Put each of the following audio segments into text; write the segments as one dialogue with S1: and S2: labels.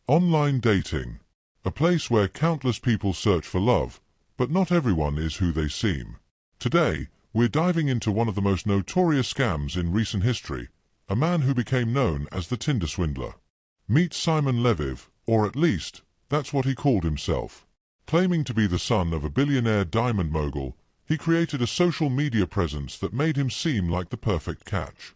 S1: Online dating. A place where countless people search for love, but not everyone is who they seem. Today, we're diving into one of the most notorious scams in recent history, a man who became known as the Tinder Swindler. Meet Simon Leviev, or at least, that's what he called himself. Claiming to be the son of a billionaire diamond mogul, he created a social media presence that made him seem like the perfect catch.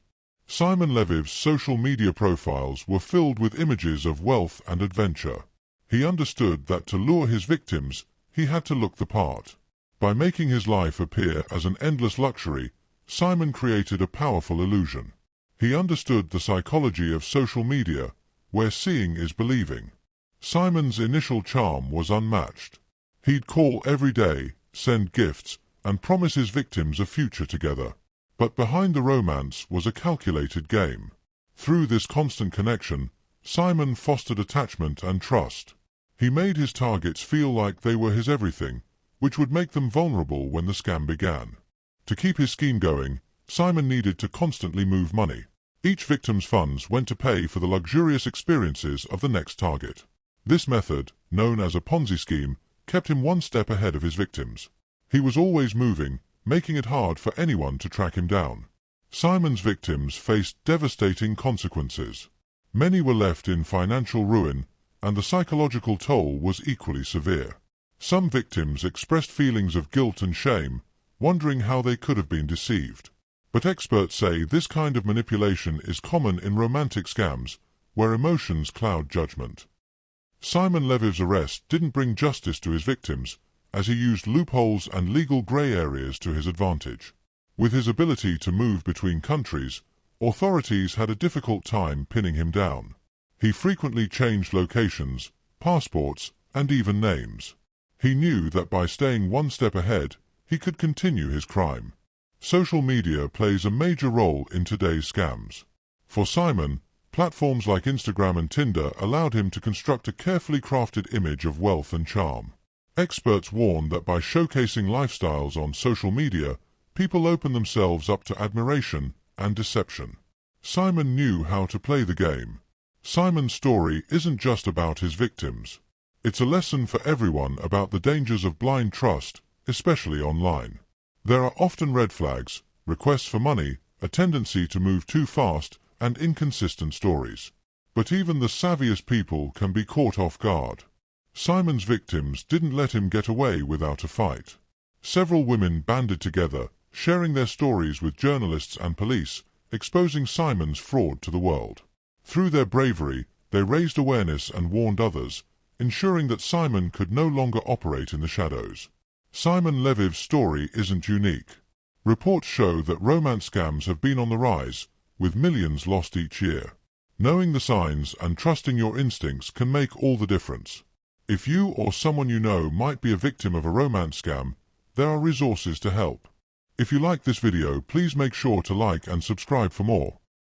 S1: Simon Leviev's social media profiles were filled with images of wealth and adventure. He understood that to lure his victims, he had to look the part. By making his life appear as an endless luxury, Simon created a powerful illusion. He understood the psychology of social media, where seeing is believing. Simon's initial charm was unmatched. He'd call every day, send gifts, and promise his victims a future together. But behind the romance was a calculated game. Through this constant connection, Simon fostered attachment and trust. He made his targets feel like they were his everything, which would make them vulnerable when the scam began. To keep his scheme going, Simon needed to constantly move money. Each victim's funds went to pay for the luxurious experiences of the next target. This method, known as a Ponzi scheme, kept him one step ahead of his victims. He was always moving, making it hard for anyone to track him down. Simon's victims faced devastating consequences. Many were left in financial ruin, and the psychological toll was equally severe. Some victims expressed feelings of guilt and shame, wondering how they could have been deceived. But experts say this kind of manipulation is common in romantic scams, where emotions cloud judgment. Simon Leviev's arrest didn't bring justice to his victims, as he used loopholes and legal grey areas to his advantage. With his ability to move between countries, authorities had a difficult time pinning him down. He frequently changed locations, passports, and even names. He knew that by staying one step ahead, he could continue his crime. Social media plays a major role in today's scams. For Simon, platforms like Instagram and Tinder allowed him to construct a carefully crafted image of wealth and charm. Experts warn that by showcasing lifestyles on social media, people open themselves up to admiration and deception. Simon knew how to play the game. Simon's story isn't just about his victims. It's a lesson for everyone about the dangers of blind trust, especially online. There are often red flags, requests for money, a tendency to move too fast, and inconsistent stories. But even the savviest people can be caught off guard. Simon's victims didn't let him get away without a fight. Several women banded together, sharing their stories with journalists and police, exposing Simon's fraud to the world. Through their bravery, they raised awareness and warned others, ensuring that Simon could no longer operate in the shadows. Simon Leviev's story isn't unique. Reports show that romance scams have been on the rise, with millions lost each year. Knowing the signs and trusting your instincts can make all the difference. If you or someone you know might be a victim of a romance scam, there are resources to help. If you like this video, please make sure to like and subscribe for more.